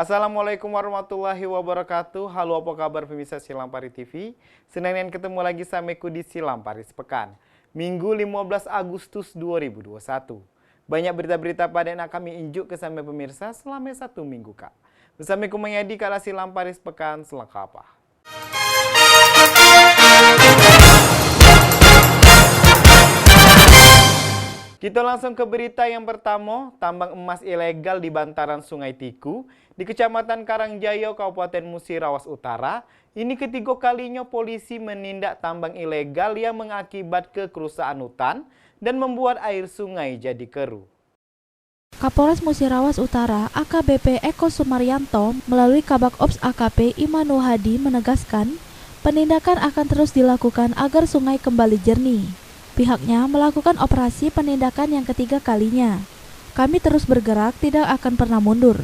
Assalamualaikum warahmatullahi wabarakatuh. Halo, apa kabar pemirsa Silampari TV? Senin ketemu lagi sameku di Silampari Sepekan. Minggu 15 Agustus 2021. Banyak berita-berita pada yang kami injuk ke sampai pemirsa selama 1 minggu, Kak. Bersamaku mengedi kala Silampari Sepekan selengkapnya. Kita langsung ke berita yang pertama, tambang emas ilegal di bantaran Sungai Tiku di Kecamatan Karangjaya, Kabupaten Musirawas Utara. Ini ketiga kalinya polisi menindak tambang ilegal yang mengakibatkan kerusakan hutan dan membuat air sungai jadi keruh. Kapolres Musirawas Utara AKBP Eko Sumaryanto melalui Kabak Ops AKP Imanu Hadi menegaskan penindakan akan terus dilakukan agar sungai kembali jernih. Pihaknya melakukan operasi penindakan yang ketiga kalinya. Kami terus bergerak, tidak akan pernah mundur.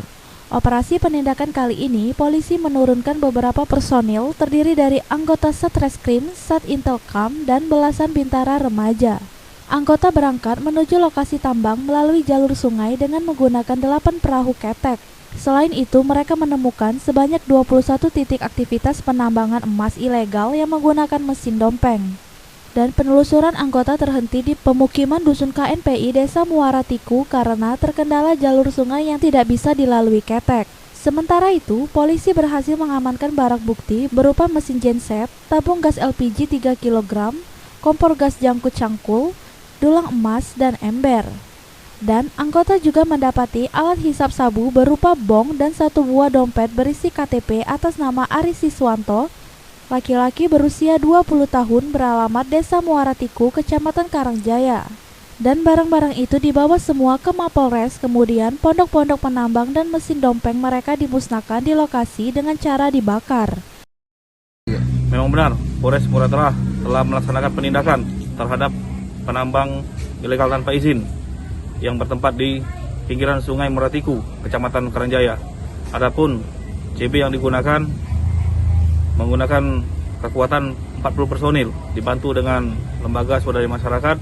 Operasi penindakan kali ini, polisi menurunkan beberapa personil terdiri dari anggota Satreskrim, Satintelkam, dan belasan bintara remaja. Anggota berangkat menuju lokasi tambang melalui jalur sungai dengan menggunakan 8 perahu ketek. Selain itu, mereka menemukan sebanyak 21 titik aktivitas penambangan emas ilegal yang menggunakan mesin dompeng. Dan penelusuran anggota terhenti di pemukiman Dusun KNPI Desa Muara Tiku karena terkendala jalur sungai yang tidak bisa dilalui ketek. Sementara itu, polisi berhasil mengamankan barang bukti berupa mesin genset, tabung gas LPG 3 kg, kompor gas jangkut cangkul, dulang emas, dan ember. Dan anggota juga mendapati alat hisap sabu berupa bong dan 1 buah dompet berisi KTP atas nama Aris Siswanto, laki-laki berusia 20 tahun beralamat Desa Muara Tiku, Kecamatan Karangjaya. Dan barang-barang itu dibawa semua ke Mapolres, kemudian pondok-pondok penambang dan mesin dompeng mereka dimusnahkan di lokasi dengan cara dibakar. Memang benar, Polres Muratara telah melaksanakan penindakan terhadap penambang ilegal tanpa izin yang bertempat di pinggiran Sungai Muara Tiku, Kecamatan Karangjaya. Adapun CB yang digunakan menggunakan kekuatan 40 personil dibantu dengan lembaga swadaya masyarakat.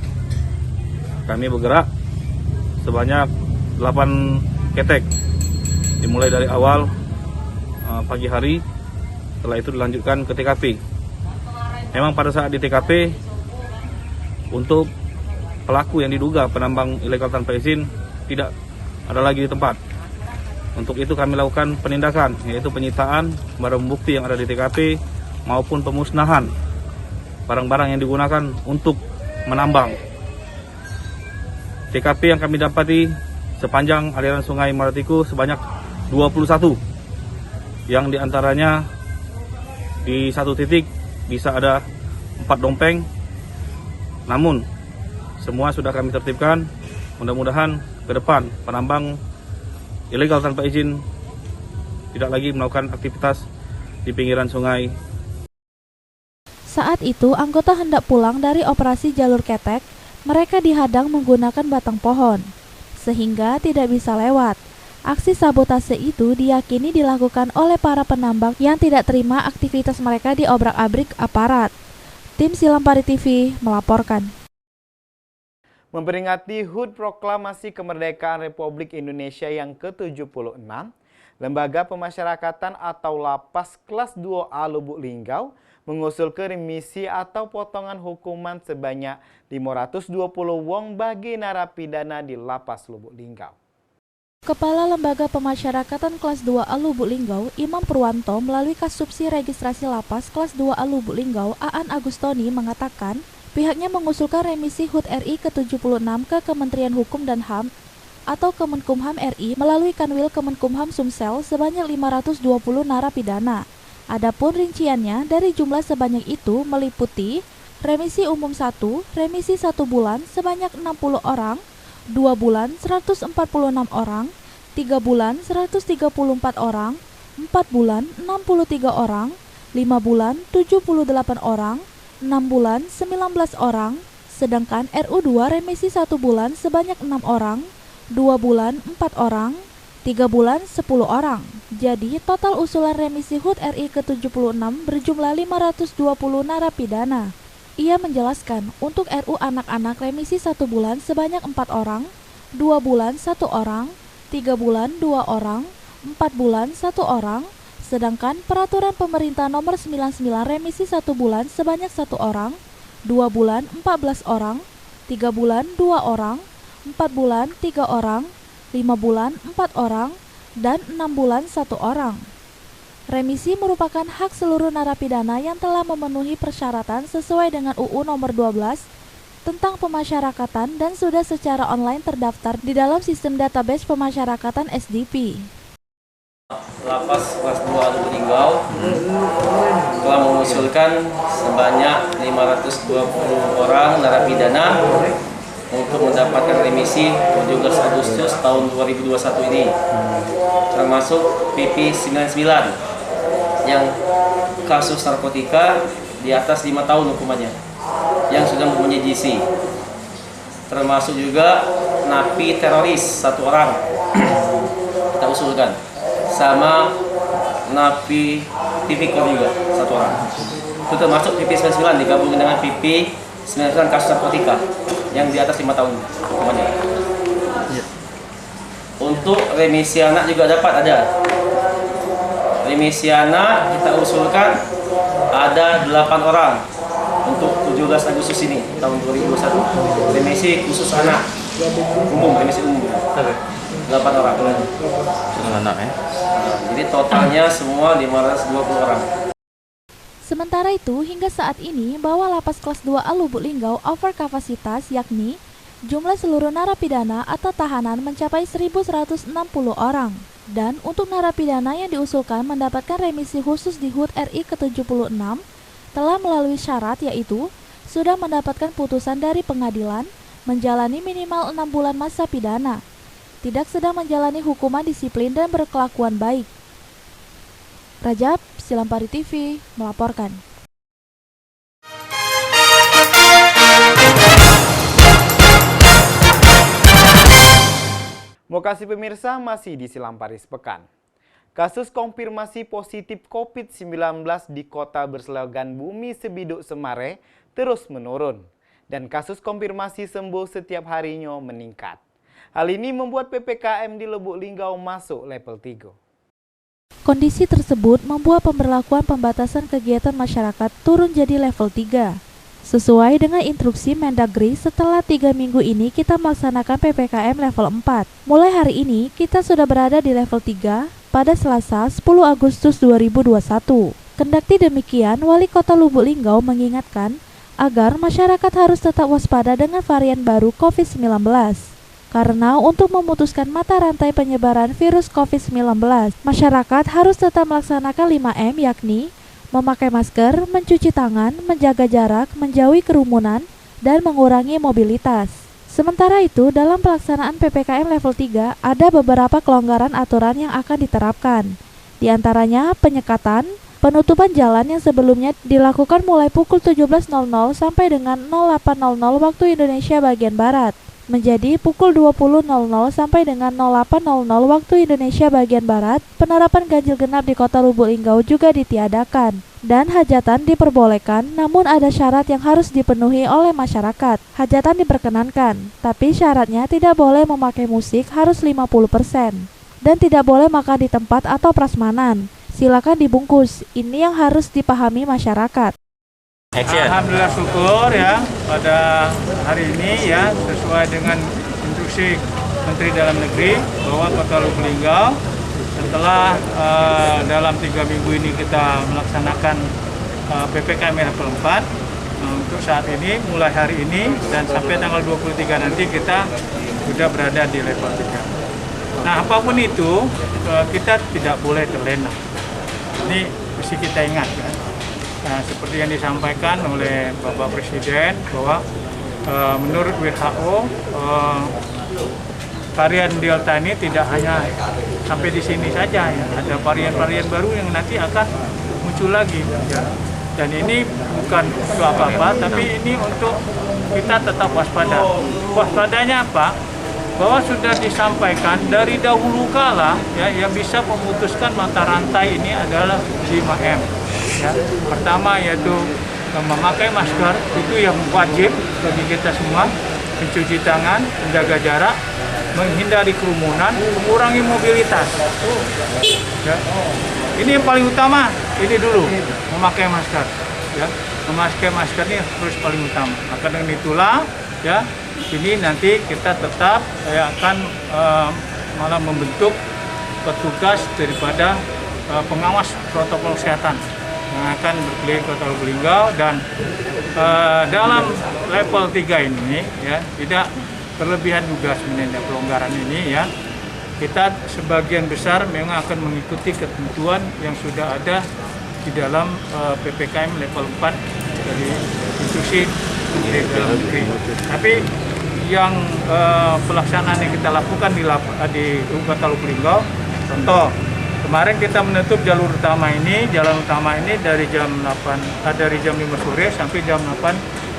Kami bergerak sebanyak 8 ketek dimulai dari awal pagi hari, setelah itu dilanjutkan ke TKP. Memang pada saat di TKP untuk pelaku yang diduga penambang ilegal tanpa izin tidak ada lagi di tempat. Untuk itu kami lakukan penindakan, yaitu penyitaan barang bukti yang ada di TKP maupun pemusnahan barang-barang yang digunakan untuk menambang. TKP yang kami dapati sepanjang aliran Sungai Muara Tiku sebanyak 21, yang diantaranya di satu titik bisa ada 4 dompeng, namun semua sudah kami tertibkan. Mudah-mudahan ke depan penambang ilegal tanpa izin tidak lagi melakukan aktivitas di pinggiran sungai. Saat itu, anggota hendak pulang dari operasi jalur ketek, mereka dihadang menggunakan batang pohon, sehingga tidak bisa lewat. Aksi sabotase itu diyakini dilakukan oleh para penambang yang tidak terima aktivitas mereka diobrak-abrik aparat. Tim Silampari TV melaporkan. Memperingati HUT Proklamasi Kemerdekaan Republik Indonesia yang ke-76, Lembaga Pemasyarakatan atau Lapas Kelas 2A Lubuk Linggau mengusulkan remisi atau potongan hukuman sebanyak 520 won bagi narapidana di Lapas Lubuk Linggau. Kepala Lembaga Pemasyarakatan Kelas 2A Lubuk Linggau, Imam Purwanto, melalui Kasubsi Registrasi Lapas Kelas 2A Lubuk Linggau, Aan Agustoni, mengatakan pihaknya mengusulkan remisi HUT RI ke-76 ke Kementerian Hukum dan HAM atau Kemenkumham RI melalui Kanwil Kemenkumham Sumsel sebanyak 520 narapidana. Adapun rinciannya dari jumlah sebanyak itu meliputi remisi umum 1, remisi 1 bulan sebanyak 60 orang, 2 bulan 146 orang, 3 bulan 134 orang, 4 bulan 63 orang, 5 bulan 78 orang, 6 bulan 19 orang, sedangkan RU2 remisi 1 bulan sebanyak 6 orang, 2 bulan 4 orang, 3 bulan 10 orang. Jadi total usulan remisi HUT RI ke-76 berjumlah 520 narapidana. Ia menjelaskan untuk RU anak-anak remisi 1 bulan sebanyak 4 orang, 2 bulan 1 orang, 3 bulan 2 orang, 4 bulan 1 orang, sedangkan peraturan pemerintah nomor 99 remisi 1 bulan sebanyak 1 orang, 2 bulan 14 orang, 3 bulan 2 orang, 4 bulan 3 orang, 5 bulan 4 orang, dan 6 bulan 1 orang. Remisi merupakan hak seluruh narapidana yang telah memenuhi persyaratan sesuai dengan UU nomor 12 tentang pemasyarakatan dan sudah secara online terdaftar di dalam sistem database pemasyarakatan SDP. Lapas kelas 2 Lubuk Linggau telah mengusulkan sebanyak 520 orang narapidana untuk mendapatkan remisi 17 Agustus tahun 2021 ini, termasuk PP 99 yang kasus narkotika di atas 5 tahun hukumannya yang sudah mempunyai GC, termasuk juga napi teroris 1 orang kita usulkan, sama napi tipikor juga 1 orang. Itu termasuk PP 99 digabungkan dengan PP 99 kasus narkotika yang di atas 5 tahun hukumannya. Untuk remisi anak juga dapat ada. Remisi anak kita usulkan ada 8 orang untuk 17 Agustus ini tahun 2021. Remisi khusus anak umum, remisi umum 8 orang. Anak ya. Jadi totalnya semua 520 orang. Sementara itu, hingga saat ini bahwa lapas kelas 2A Lubuk Linggau over kapasitas, yakni jumlah seluruh narapidana atau tahanan mencapai 1.160 orang. Dan untuk narapidana yang diusulkan mendapatkan remisi khusus di HUT RI ke-76 telah melalui syarat, yaitu sudah mendapatkan putusan dari pengadilan, menjalani minimal 6 bulan masa pidana, tidak sedang menjalani hukuman disiplin dan berkelakuan baik. Rajab, Silampari TV, melaporkan. Makasih pemirsa, masih di Silampari Sepekan. Kasus konfirmasi positif COVID-19 di kota berslogan Bumi Sebiduk Semare terus menurun. Dan kasus konfirmasi sembuh setiap harinya meningkat. Hal ini membuat PPKM di Lubuk Linggau masuk level 3. Kondisi tersebut membuat pemberlakuan pembatasan kegiatan masyarakat turun jadi level 3. Sesuai dengan instruksi Mendagri, setelah 3 minggu ini kita melaksanakan PPKM level 4. Mulai hari ini kita sudah berada di level 3 pada Selasa 10 Agustus 2021. Kendati demikian, Wali Kota Lubuk Linggau mengingatkan agar masyarakat harus tetap waspada dengan varian baru COVID-19. Karena untuk memutuskan mata rantai penyebaran virus COVID-19, masyarakat harus tetap melaksanakan 5M, yakni memakai masker, mencuci tangan, menjaga jarak, menjauhi kerumunan, dan mengurangi mobilitas. Sementara itu, dalam pelaksanaan PPKM level 3, ada beberapa kelonggaran aturan yang akan diterapkan. Di antaranya penyekatan, penutupan jalan yang sebelumnya dilakukan mulai pukul 17.00 sampai dengan 08.00 waktu Indonesia bagian Barat, menjadi pukul 20.00 sampai dengan 08.00 waktu Indonesia bagian Barat. Penerapan ganjil genap di Kota Lubuk Linggau juga ditiadakan, dan hajatan diperbolehkan, namun ada syarat yang harus dipenuhi oleh masyarakat. Hajatan diperkenankan, tapi syaratnya tidak boleh memakai musik, harus 50%, dan tidak boleh makan di tempat atau prasmanan. Silakan dibungkus. Ini yang harus dipahami masyarakat. Alhamdulillah syukur ya pada hari ini ya sesuai dengan instruksi Menteri Dalam Negeri bahwa Kota Lubuk Linggau setelah dalam 3 minggu ini kita melaksanakan PPKM level 4 untuk saat ini mulai hari ini dan sampai tanggal 23 nanti kita sudah berada di level 3. Nah, apapun itu kita tidak boleh terlena. Ini mesti kita ingat kan. Nah, seperti yang disampaikan oleh Bapak Presiden bahwa menurut WHO varian Delta ini tidak hanya sampai di sini saja ya, ada varian-varian baru yang nanti akan muncul lagi ya. Dan ini bukan untuk apa-apa, tapi ini untuk kita tetap waspada. Waspadanya apa? Bahwa sudah disampaikan dari dahulu kala ya, yang bisa memutuskan mata rantai ini adalah 5M. Ya, pertama yaitu memakai masker, itu yang wajib bagi kita semua, mencuci tangan, menjaga jarak, menghindari kerumunan, mengurangi mobilitas. Ya. Ini yang paling utama, ini dulu memakai masker. Ya, memakai masker ini harus paling utama. Maka dengan itulah, ya, ini nanti kita tetap akan malah membentuk petugas daripada pengawas protokol kesehatan yang akan berkeliling Kota Lubuk Linggau, dan dalam level 3 ini ya tidak berlebihan juga sebenarnya pelonggaran ini ya. Kita sebagian besar memang akan mengikuti ketentuan yang sudah ada di dalam PPKM level 4 dari instruksi Menteri Dalam Negeri. Tapi yang pelaksanaan yang kita lakukan di Kota Lubuk Linggau, contoh kemarin kita menutup jalur utama ini, jalan utama ini dari jam 5 sore sampai jam 8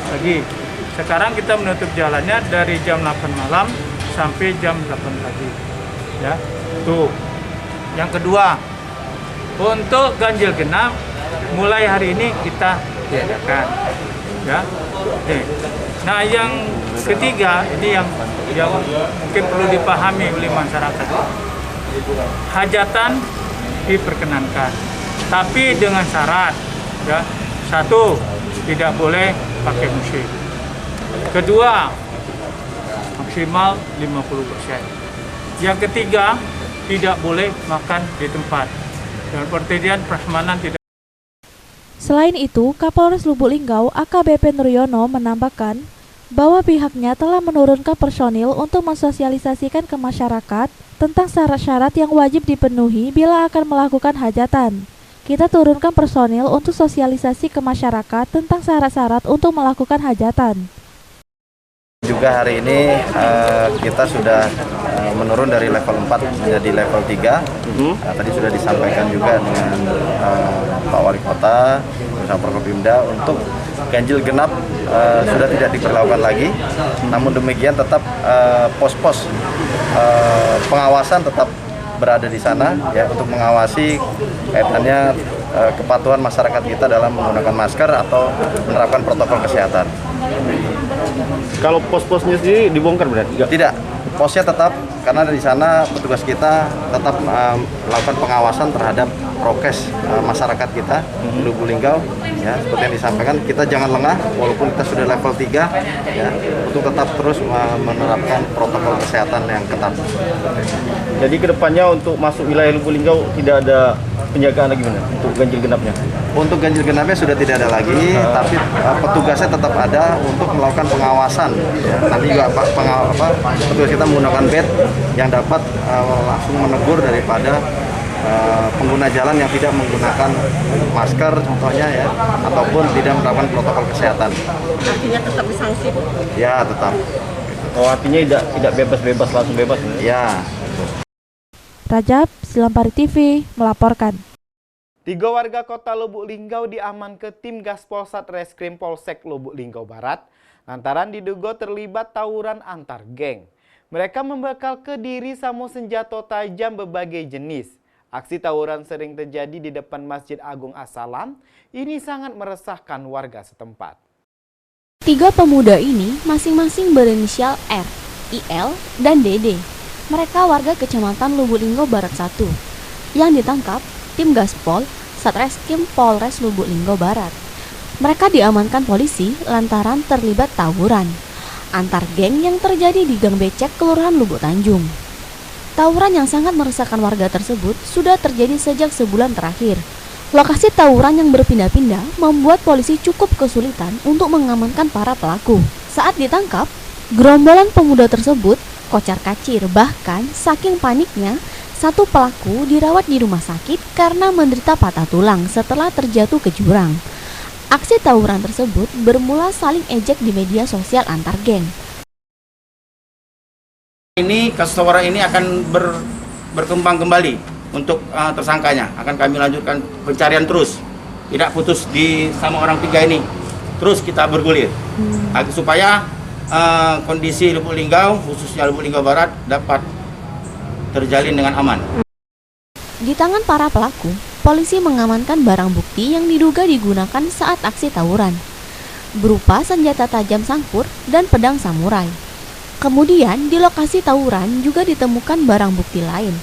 pagi. Sekarang kita menutup jalannya dari jam 8 malam sampai jam 8 pagi. Ya, tuh. Yang kedua, untuk ganjil genap mulai hari ini kita tiadakan. Ya. Nah, yang ketiga ini yang mungkin perlu dipahami oleh masyarakat. Hajatan diperkenankan, tapi dengan syarat, ya. Satu, tidak boleh pakai musik. Kedua, maksimal 50%. Yang ketiga, tidak boleh makan di tempat. Dan pertidian prasmanan tidak. Selain itu, Kapolres Lubuk Linggau AKBP Nuryono menambahkan bahwa pihaknya telah menurunkan personil untuk mensosialisasikan ke masyarakat tentang syarat-syarat yang wajib dipenuhi bila akan melakukan hajatan. Kita turunkan personil untuk sosialisasi ke masyarakat tentang syarat-syarat untuk melakukan hajatan. Juga hari ini kita sudah menurun dari level 4 menjadi level 3. Tadi sudah disampaikan juga dengan Pak Wali Kota bersama Forkopimda untuk ganjil genap sudah tidak diberlakukan lagi. Namun demikian tetap pos-pos pengawasan tetap berada di sana ya untuk mengawasi kaitannya kepatuhan masyarakat kita dalam menggunakan masker atau menerapkan protokol kesehatan. Kalau pos-posnya sendiri dibongkar berarti? Tidak, posnya tetap karena di sana petugas kita tetap melakukan pengawasan terhadap prokes masyarakat kita di Lubuk Linggau. Ya, seperti yang disampaikan, kita jangan lengah walaupun kita sudah level 3 ya, untuk tetap terus menerapkan protokol kesehatan yang ketat. Jadi kedepannya untuk masuk wilayah Lubuk Linggau tidak ada penjagaan lagi mana untuk ganjil genapnya? Untuk ganjil genapnya sudah tidak ada lagi, tapi petugasnya tetap ada untuk melakukan pengawasan. Ya. Nanti juga petugas kita menggunakan badge yang dapat langsung menegur daripada pengguna jalan yang tidak menggunakan masker contohnya ya, ataupun tidak menerapkan protokol kesehatan. Artinya tetap disanksi? Ya, tetap. Oh, artinya tidak bebas-bebas, langsung bebas? Ya. Rajab, Silampari TV melaporkan. 3 warga Kota Lubuk Linggau diamankan tim Gaspol Satreskrim Polsek Lubuk Linggau Barat lantaran diduga terlibat tawuran antar geng. Mereka membekal ke diri samu senjata tajam berbagai jenis. Aksi tawuran sering terjadi di depan Masjid Agung As-Salam. Ini sangat meresahkan warga setempat. 3 pemuda ini masing-masing berinisial R, IL, dan DD. Mereka warga Kecamatan Lubuk Linggau Barat 1 yang ditangkap tim Gaspol Satreskrim Polres Lubuk Linggau Barat. Mereka diamankan polisi lantaran terlibat tawuran antar geng yang terjadi di Gang Becek, Kelurahan Lubuk Tanjung. Tawuran yang sangat meresahkan warga tersebut sudah terjadi sejak sebulan terakhir. Lokasi tawuran yang berpindah-pindah membuat polisi cukup kesulitan untuk mengamankan para pelaku. Saat ditangkap, gerombolan pemuda tersebut kocar-kacir, bahkan saking paniknya, satu pelaku dirawat di rumah sakit karena menderita patah tulang setelah terjatuh ke jurang. Aksi tawuran tersebut bermula saling ejek di media sosial antar geng. Ini kasus tawuran ini akan berkembang kembali untuk tersangkanya. Akan kami lanjutkan pencarian terus, tidak putus di sama orang 3 ini. Terus kita bergulir supaya kondisi Lubuk Linggau, khususnya Lubuk Linggau Barat, dapat terjalin dengan aman. Di tangan para pelaku, polisi mengamankan barang bukti yang diduga digunakan saat aksi tawuran, berupa senjata tajam sangkur dan pedang samurai. Kemudian di lokasi tawuran juga ditemukan barang bukti lain.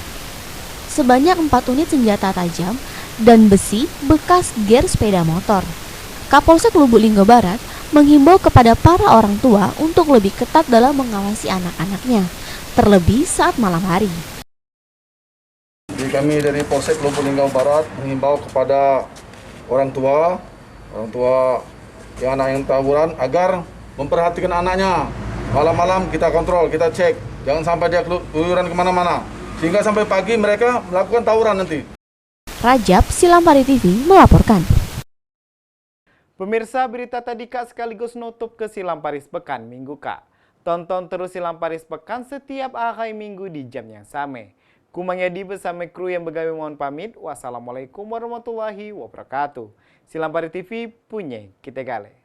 Sebanyak 4 unit senjata tajam dan besi bekas gear sepeda motor. Kapolsek Lubuk Linggau Barat menghimbau kepada para orang tua untuk lebih ketat dalam mengawasi anak-anaknya, terlebih saat malam hari. Jadi kami dari Polsek Lubuk Linggau Barat menghimbau kepada orang tua yang anak yang tawuran agar memperhatikan anaknya. Malam-malam kita kontrol, kita cek, jangan sampai dia keluyuran kemana-mana, sehingga sampai pagi mereka melakukan tawuran nanti. Rajab, Silampari TV melaporkan. Pemirsa, berita tadi Kak sekaligus nutup ke Silamparis Pekan Minggu Kak. Tonton terus Silamparis Pekan setiap hari Minggu di jam yang sama. Kumanyadi bersama kru yang begawe mohon pamit. Wassalamualaikum warahmatullahi wabarakatuh. Silampari TV punya kita gale.